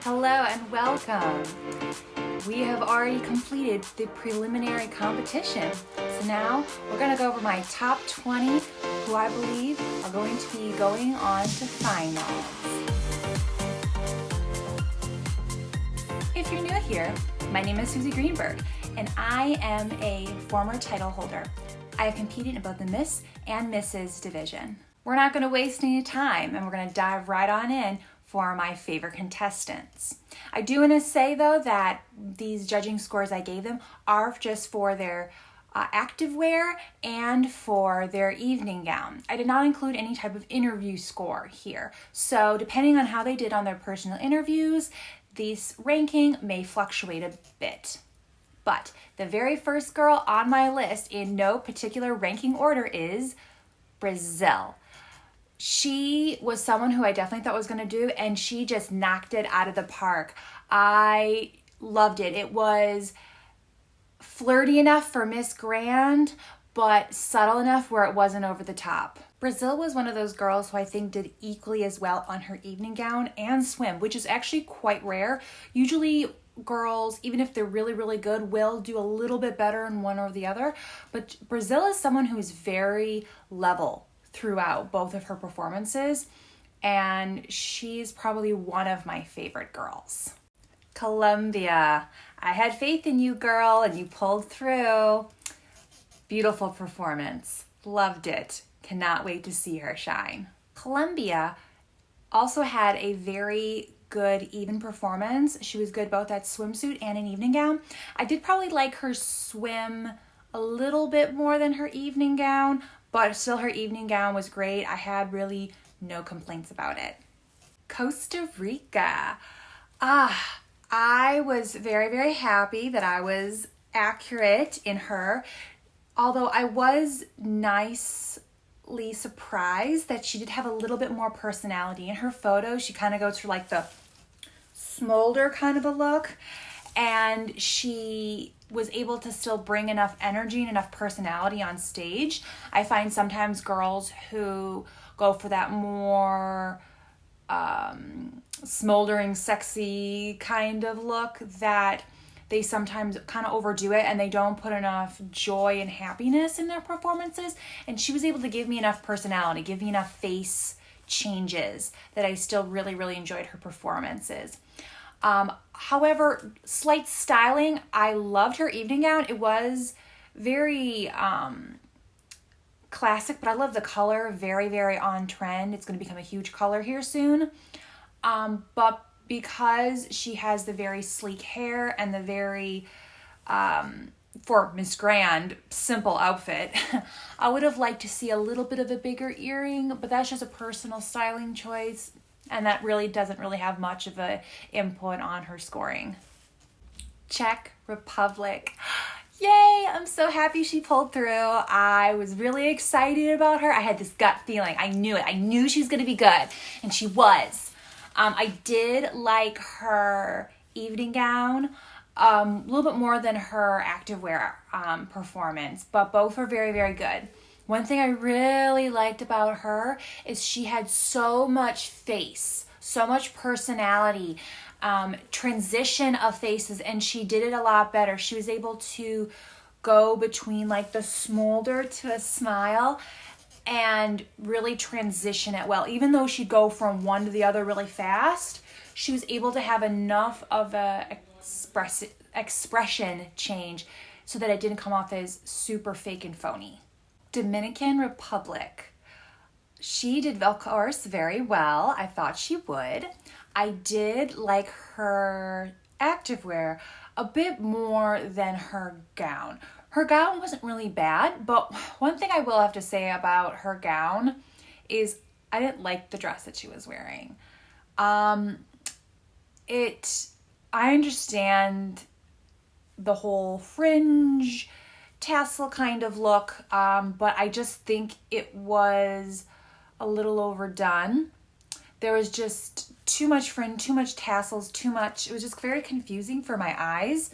Hello and welcome. We have already completed the preliminary competition. So now we're going to go over my top 20 who I believe are going to be going on to finals. If you're new here, my name is Suzi Greenberg and I am a former title holder. I have competed in both the Miss and Mrs. division. We're not going to waste any time and we're going to dive right on in for my favorite contestants. I do want to say though that these judging scores I gave them are just for their activewear and for their evening gown. I did not include any type of interview score here. So depending on how they did on their personal interviews, this ranking may fluctuate a bit. But the very first girl on my list in no particular ranking order is Brazil. She was someone who I definitely thought was going to do, and she just knocked it out of the park. I loved it. It was flirty enough for Miss Grand, but subtle enough where it wasn't over the top. Brazil was one of those girls who I think did equally as well on her evening gown and swim, which is actually quite rare. Usually girls, even if they're really, really good, will do a little bit better in one or the other. But Brazil is someone who is very level throughout both of her performances, and she's probably one of my favorite girls. Colombia. I had faith in you, girl, and you pulled through. Beautiful performance. Loved it. Cannot wait to see her shine. Colombia also had a very good even performance. She was good both at swimsuit and an evening gown. I did probably like her swim a little bit more than her evening gown, but still her evening gown was great. I had really no complaints about it. Costa Rica. I was very, very happy that I was accurate in her, although I was nicely surprised that she did have a little bit more personality. In her photo, she kind of goes for like the smolder kind of a look, and she was able to still bring enough energy and enough personality on stage. I find sometimes girls who go for that more smoldering, sexy kind of look, that they sometimes kind of overdo it and they don't put enough joy and happiness in their performances. And she was able to give me enough personality, give me enough face changes that I still really, really enjoyed her performances. However, slight styling, I loved her evening gown. It was very classic, but I love the color, very, very on trend. It's going to become a huge color here soon. But because she has the very sleek hair and the very, for Miss Grand, simple outfit, I would have liked to see a little bit of a bigger earring, but that's just a personal styling choice. And that really doesn't really have much of an input on her scoring. Czech Republic. Yay! I'm so happy she pulled through. I was really excited about her. I had this gut feeling. I knew it. I knew she was going to be good. And she was. I did like her evening gown a little bit more than her activewear performance. But both were very, very good. One thing I really liked about her is she had so much face, so much personality, transition of faces, and she did it a lot better. She was able to go between like the smolder to a smile and really transition it well. Even though she'd go from one to the other really fast, she was able to have enough of a expression change so that it didn't come off as super fake and phony. Dominican Republic. She did, of course, very well. I thought she would. I did like her activewear a bit more than her gown. Her gown wasn't really bad, but one thing I will have to say about her gown is I didn't like the dress that she was wearing. I understand the whole fringe tassel kind of look, but I just think it was a little overdone. There was just too much fringe, too much tassels, too much. It was just very confusing for my eyes.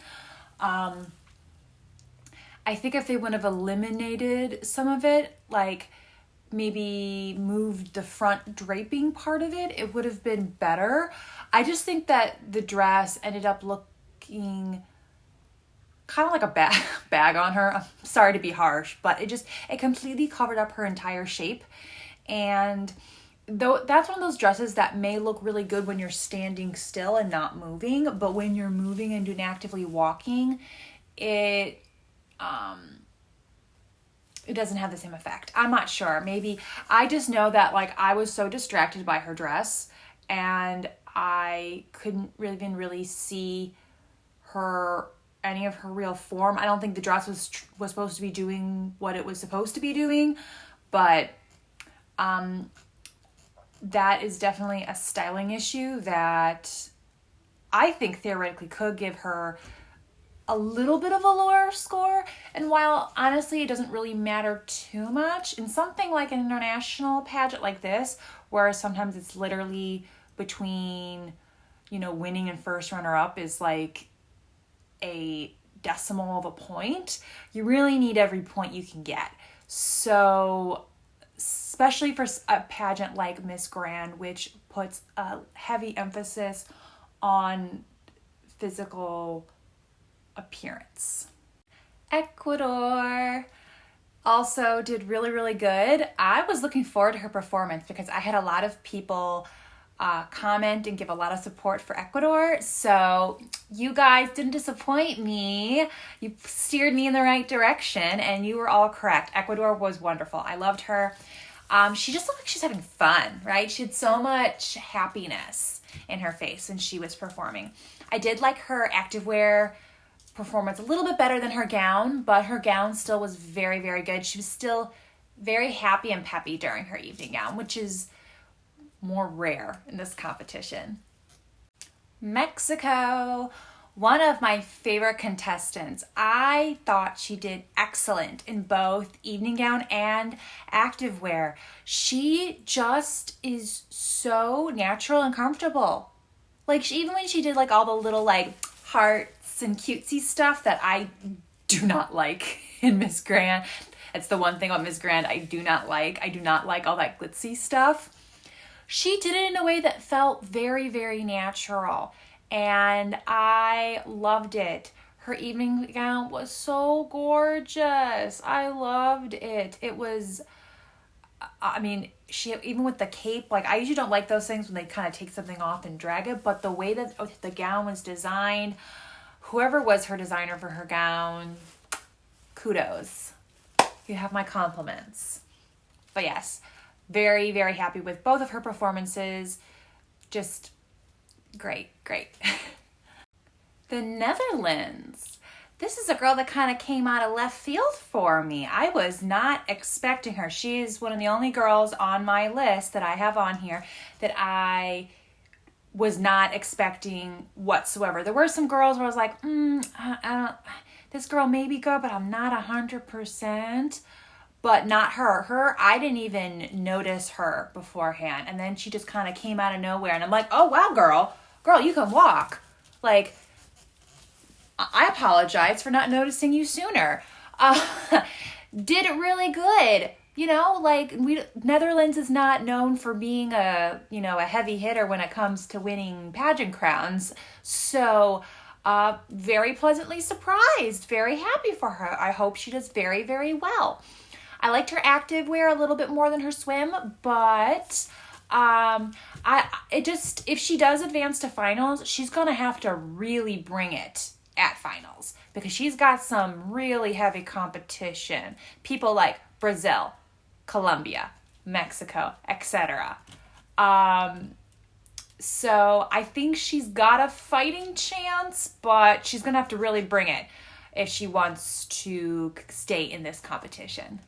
I think if they would have eliminated some of it, like maybe moved the front draping part of it, it would have been better. I just think that the dress ended up looking kind of like a bag on her. I'm sorry to be harsh, but it completely covered up her entire shape. And though that's one of those dresses that may look really good when you're standing still and not moving, but when you're moving and doing actively walking, it doesn't have the same effect. I'm not sure. Maybe I just know that like I was so distracted by her dress and I couldn't really see any of her real form. I don't think the dress was supposed to be doing what it was supposed to be doing, but that is definitely a styling issue that I think theoretically could give her a little bit of a lower score. And while honestly it doesn't really matter too much, in something like an international pageant like this, where sometimes it's literally between, winning and first runner-up is like a decimal of a point, you really need every point you can get. So especially for a pageant like Miss Grand, which puts a heavy emphasis on physical appearance. Ecuador also did really good. I was looking forward to her performance because I had a lot of people comment and give a lot of support for Ecuador. So you guys didn't disappoint me. You steered me in the right direction and you were all correct. Ecuador was wonderful. I loved her. She just looked like she's having fun, right? She had so much happiness in her face when she was performing. I did like her activewear performance a little bit better than her gown, but her gown still was very good. She was still very happy and peppy during her evening gown, which is more rare in this competition. Mexico, one of my favorite contestants. I thought she did excellent in both evening gown and activewear. She just is so natural and comfortable. Like even when she did like all the little like hearts and cutesy stuff that I do not like in Miss Grand. That's the one thing about Miss Grand I do not like. I do not like all that glitzy stuff. She did it in a way that felt very natural, and I loved it. Her evening gown was so gorgeous. I loved it. It was, she, even with the cape, like I usually don't like those things when they kind of take something off and drag it, but the way that the gown was designed, whoever was her designer for her gown, kudos. You have my compliments. But yes, very happy with both of her performances. Just great. The Netherlands. This is a girl that kind of came out of left field for me. I was not expecting her. She is one of the only girls on my list that I have on here that I was not expecting whatsoever. There were some girls where I was like, I don't, this girl may be good, but I'm not 100%. But not her. I didn't even notice her beforehand. And then she just kind of came out of nowhere. And I'm like, oh, wow, girl, you can walk. Like, I apologize for not noticing you sooner. Did it really good. Netherlands is not known for being a heavy hitter when it comes to winning pageant crowns. So, very pleasantly surprised. Very happy for her. I hope she does very well. I liked her activewear a little bit more than her swim, but if she does advance to finals, she's gonna have to really bring it at finals because she's got some really heavy competition. People like Brazil, Colombia, Mexico, etc. So I think she's got a fighting chance, but she's gonna have to really bring it if she wants to stay in this competition.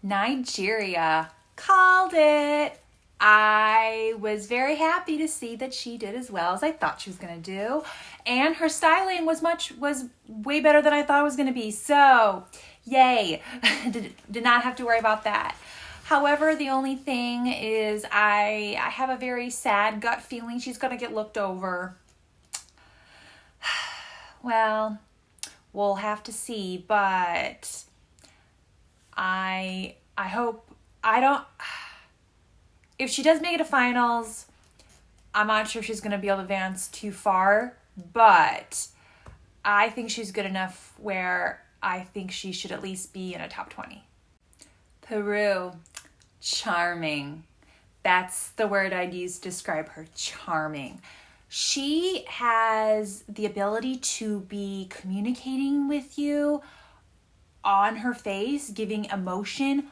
Nigeria, called it. I was very happy to see that she did as well as I thought she was going to do. And her styling was way better than I thought it was going to be. So, yay. Did not have to worry about that. However, the only thing is I have a very sad gut feeling she's going to get looked over. Well, we'll have to see, but I hope if she does make it to finals, I'm not sure if she's going to be able to advance too far, but I think she's good enough where I think she should at least be in a top 20. Peru, charming. That's the word I'd use to describe her, charming. She has the ability to be communicating with you on her face, giving emotion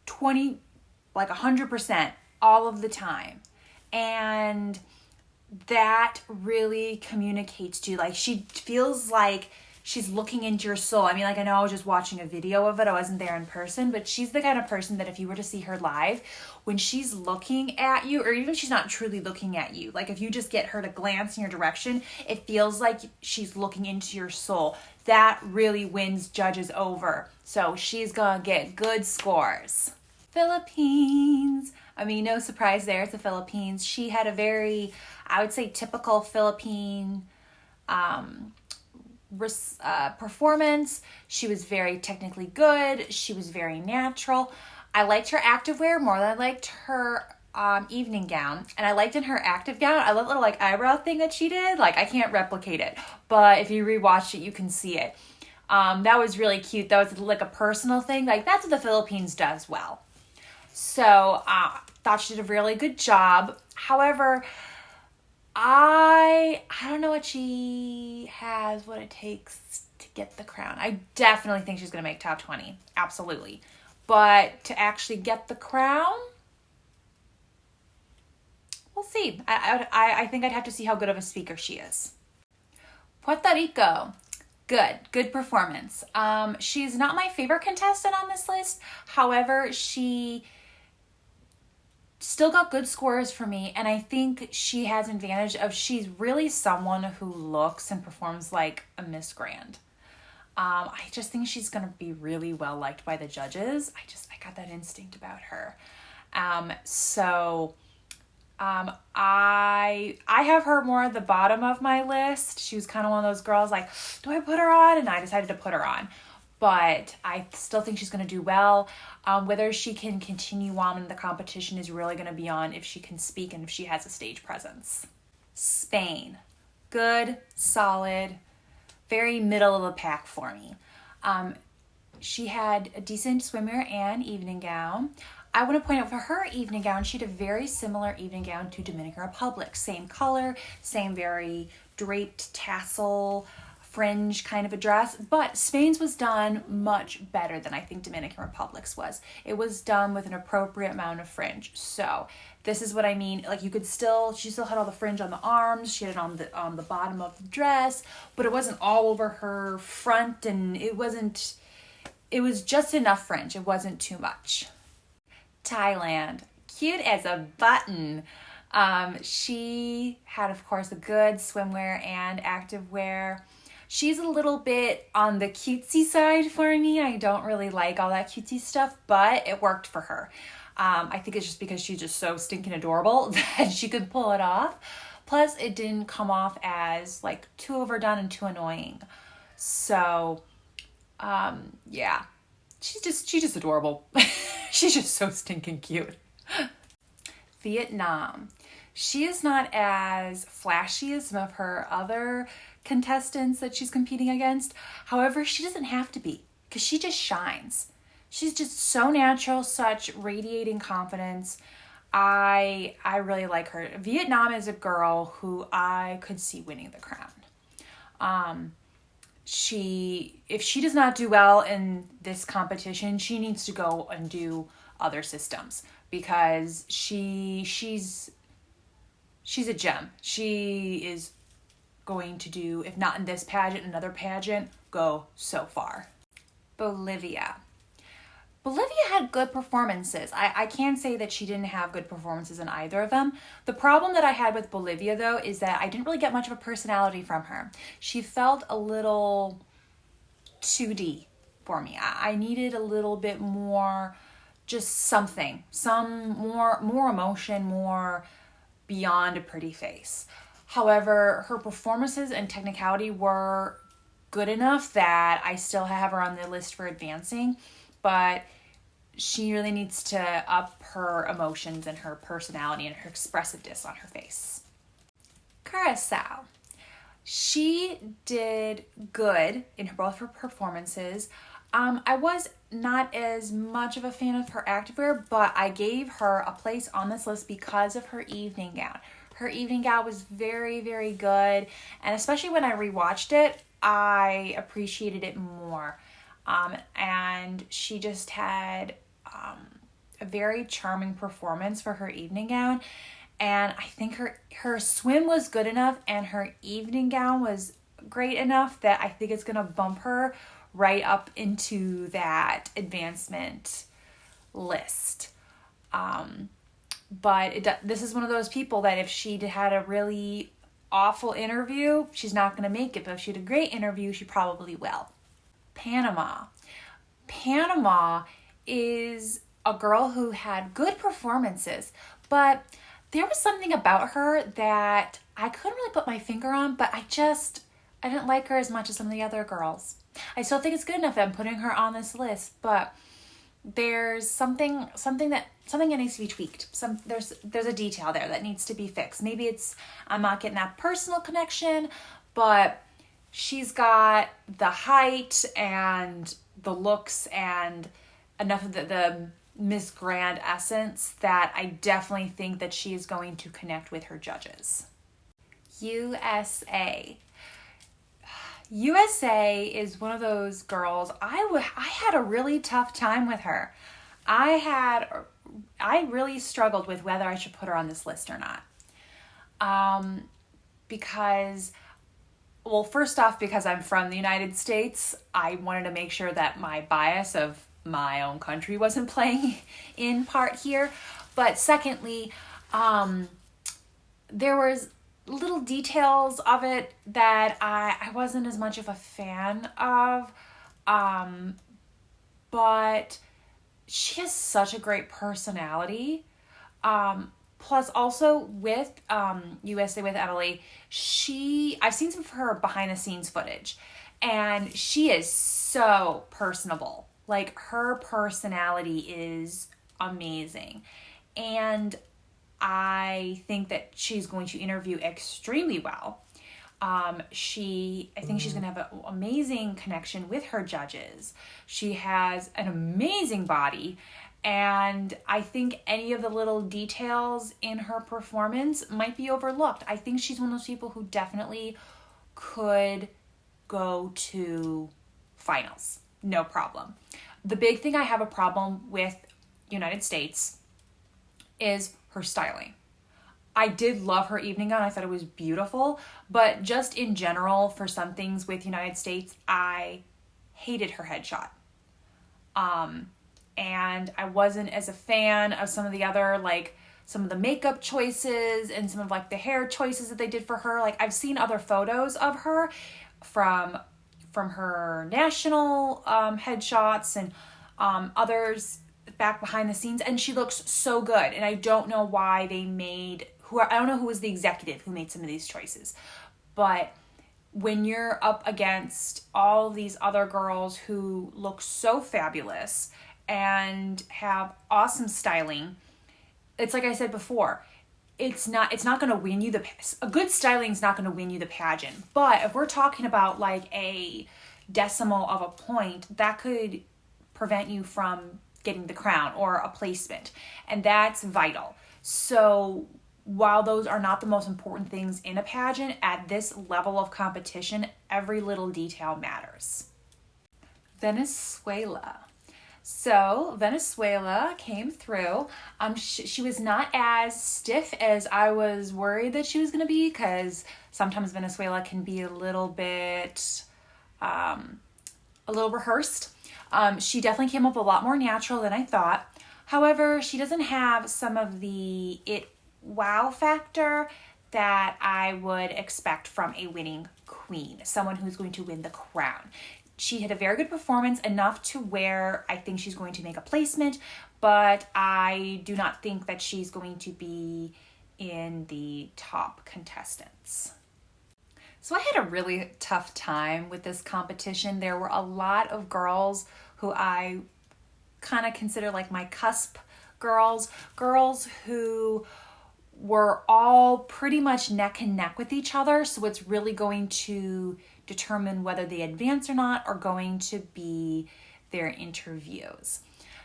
100% all of the time. And that really communicates to you. Like, she feels like she's looking into your soul. I mean, like, I know I was just watching a video of it. I wasn't there in person, but she's the kind of person that if you were to see her live, when she's looking at you, or even if she's not truly looking at you, like if you just get her to glance in your direction, it feels like she's looking into your soul. That really wins judges over. So she's gonna get good scores. Philippines. I mean, no surprise there. It's the Philippines. She had a very, I would say, typical Philippine performance. She was very technically good. She was very natural. I liked her activewear more than I liked her evening gown. And I liked in her active gown, I love the little like eyebrow thing that she did. Like, I can't replicate it, but if you rewatch it, you can see it. That was really cute. That was like a personal thing. Like, that's what the Philippines does well. So thought she did a really good job. However, I don't know what she has, what it takes to get the crown. I definitely think she's going to make top 20. Absolutely. But to actually get the crown, we'll see. I think I'd have to see how good of a speaker she is. Puerto Rico. Good performance. She's not my favorite contestant on this list. However, she still got good scores for me, and I think she has an advantage of she's really someone who looks and performs like a Miss Grand. I just think she's going to be really well liked by the judges. I got that instinct about her. I have her more at the bottom of my list. She was kind of one of those girls like, do I put her on? And I decided to put her on. But I still think she's going to do well. Whether she can continue on in the competition is really going to be on if she can speak and if she has a stage presence. Spain. Good, solid, very middle of the pack for me. She had a decent swimwear and evening gown. I want to point out for her evening gown, she had a very similar evening gown to Dominican Republic. Same color, same very draped tassel, fringe kind of a dress, but Spain's was done much better than I think Dominican Republic's was. It was done with an appropriate amount of fringe. So this is what I mean. Like, she still had all the fringe on the arms. She had it on the bottom of the dress, but it wasn't all over her front, and it was just enough fringe. It wasn't too much. Thailand, cute as a button. She had, of course, a good swimwear and activewear. She's a little bit on the cutesy side for me. I don't really like all that cutesy stuff, but it worked for her. I think it's just because she's just so stinking adorable that she could pull it off. Plus, it didn't come off as like too overdone and too annoying. So, yeah, she's just adorable. She's just so stinking cute. Vietnam. She is not as flashy as some of her other contestants that she's competing against. However, she doesn't have to be, because she just shines. She's just so natural, such radiating confidence. I really like her. Vietnam is a girl who I could see winning the crown. If she does not do well in this competition, she needs to go and do other systems, because she's a gem. She is going to do, if not in this pageant, another pageant, go so far. Bolivia had good performances. I can't say that she didn't have good performances in either of them. The problem that I had with Bolivia, though, is that I didn't really get much of a personality from her. She felt a little 2D for me. I needed a little bit more, just something, some more emotion, more beyond a pretty face. However, her performances and technicality were good enough that I still have her on the list for advancing, but she really needs to up her emotions and her personality and her expressiveness on her face. Curacao. She did good in both her performances. I was not as much of a fan of her activewear, but I gave her a place on this list because of her evening gown. Her evening gown was very, very good, and especially when I rewatched it, I appreciated it more. And she just had a very charming performance for her evening gown. And I think her swim was good enough and her evening gown was great enough that I think it's going to bump her right up into that advancement list. But this is one of those people that if she had a really awful interview, she's not going to make it. But if she had a great interview, she probably will. Panama. Panama is a girl who had good performances, but there was something about her that I couldn't really put my finger on, but I didn't like her as much as some of the other girls. I still think it's good enough that I'm putting her on this list, but there's something that needs to be tweaked. There's a detail there that needs to be fixed. Maybe I'm not getting that personal connection, but she's got the height and the looks and enough of the Miss Grand essence that I definitely think that she is going to connect with her judges. USA. USA is one of those girls, I had a really tough time with her. I really struggled with whether I should put her on this list or not. Because, well, first off, because I'm from the United States, I wanted to make sure that my bias of my own country wasn't playing in part here. But secondly, there was little details of it that I wasn't as much of a fan of. But she has such a great personality. Plus also with USA with Emily, I've seen some of her behind the scenes footage and she is so personable. Like her personality is amazing. And I think that she's going to interview extremely well. I think she's going to have an amazing connection with her judges. She has an amazing body. And I think any of the little details in her performance might be overlooked. I think she's one of those people who definitely could go to finals. No problem. The big thing I have a problem with United States is her styling. I did love her evening gown. I thought it was beautiful. But just in general, for some things with United States, I hated her headshot. And I wasn't as a fan of some of the other, like, some of the makeup choices and some of, like, the hair choices that they did for her. Like, I've seen other photos of her from her national headshots and others back behind the scenes, and she looks so good. And I don't know why I don't know who was the executive who made some of these choices, but when you're up against all these other girls who look so fabulous and have awesome styling, it's like I said before, it's not going to win you a good styling is not going to win you the pageant. But if we're talking about like a decimal of a point, that could prevent you from getting the crown or a placement, and that's vital. So while those are not the most important things in a pageant, at this level of competition, every little detail matters. Venezuela. So Venezuela came through. She was not as stiff as I was worried that she was going to be, because sometimes Venezuela can be a little bit rehearsed. She definitely came up a lot more natural than I thought. However, she doesn't have some of the wow factor that I would expect from a winning queen, someone who's going to win the crown. She had a very good performance, enough to where I think she's going to make a placement, but I do not think that she's going to be in the top contestants. So I had a really tough time with this competition. There were a lot of girls who I kind of consider like my cusp girls who were all pretty much neck and neck with each other. So it's really going to determine whether they advance or not are going to be their interviews.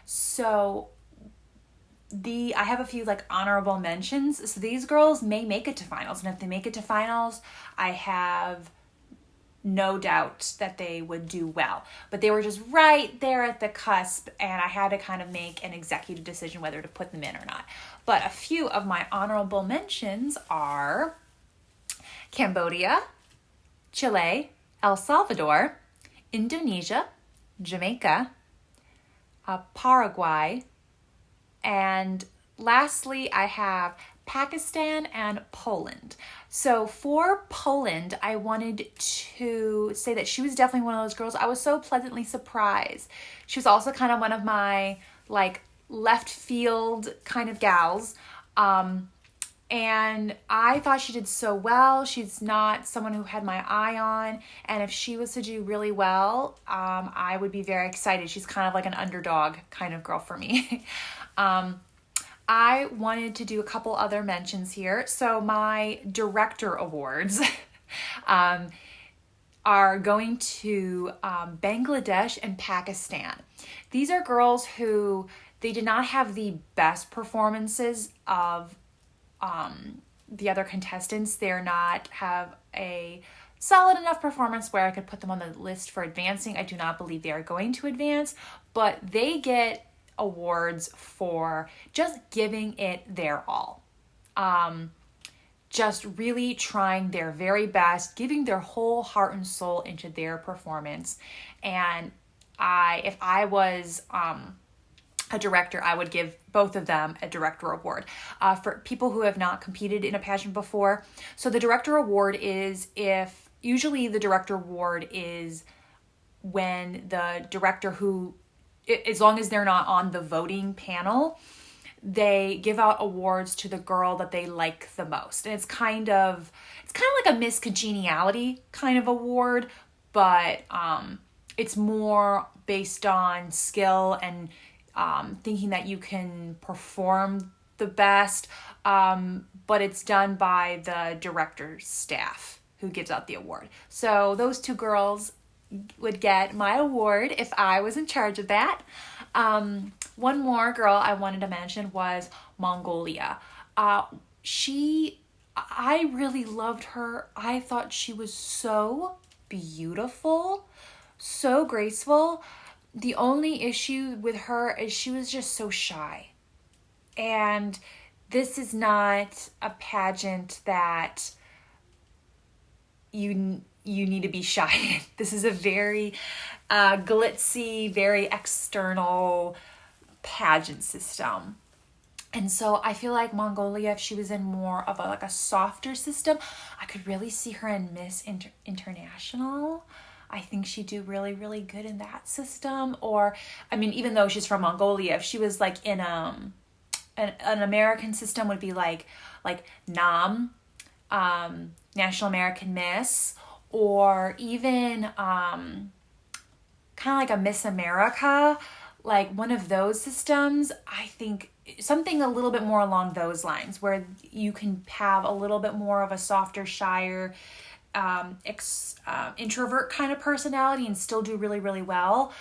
So I have a few like honorable mentions. So these girls may make it to finals, and if they make it to finals, I have no doubt that they would do well. But they were just right there at the cusp, and I had to kind of make an executive decision whether to put them in or not. But a few of my honorable mentions are Cambodia, Chile, El Salvador, Indonesia, Jamaica, Paraguay, and lastly, I have Pakistan and Poland. So for Poland, I wanted to say that she was definitely one of those girls. I was so pleasantly surprised. She was also kind of one of my like left field kind of gals. And I thought she did so well. She's not someone who had my eye on. And if she was to do really well, I would be very excited. She's kind of like an underdog kind of girl for me. I wanted to do a couple other mentions here. So my director awards are going to Bangladesh and Pakistan. These are girls who they did not have the best performances of the other contestants. They're not have a solid enough performance where I could put them on the list for advancing. I do not believe they are going to advance, but they get awards for just giving it their all. Just really trying their very best, giving their whole heart and soul into their performance. And if I was a director, I would give both of them a director award. For people who have not competed in a pageant before, so the director award is usually the director award is when the director who, as long as they're not on the voting panel, they give out awards to the girl that they like the most. And it's kind of like a Miss Congeniality kind of award, but it's more based on skill and thinking that you can perform the best, but it's done by the director's staff who gives out the award. So those two girls would get my award if I was in charge of that. One more girl I wanted to mention was Mongolia. I really loved her. I thought she was so beautiful, so graceful. The only issue with her is she was just so shy. And this is not a pageant that you need to be shy in. This is a very glitzy, very external pageant system. And so I feel like Mongolia, if she was in more of a softer system, I could really see her in Miss International. I think she'd do really, really good in that system. Or, I mean, even though she's from Mongolia, if she was like in an American system, would be like NAM, National American Miss, or even kind of like a Miss America, like one of those systems. I think something a little bit more along those lines where you can have a little bit more of a softer, shyer, introvert kind of personality and still do really, really well.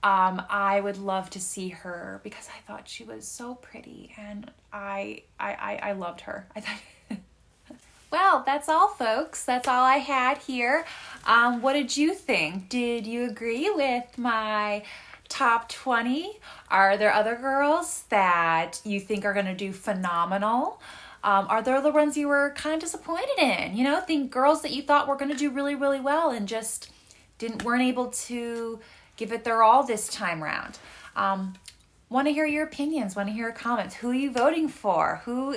I would love to see her because I thought she was so pretty and I loved her. I thought. Well, that's all, folks. That's all I had here. What did you think? Did you agree with my top 20? Are there other girls that you think are going to do phenomenal? Are there the ones you were kind of disappointed in? You know, think girls that you thought were going to do really, really well and just weren't able to give it their all this time around. Want to hear your opinions. Want to hear your comments. Who are you voting for? Who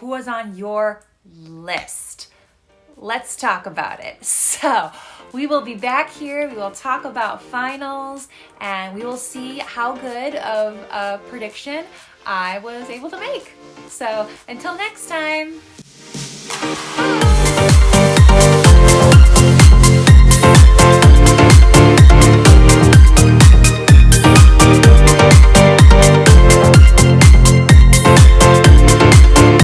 was on your list? Let's talk about it. So we will be back here. We will talk about finals and we will see how good of a prediction I was able to make. So until next time.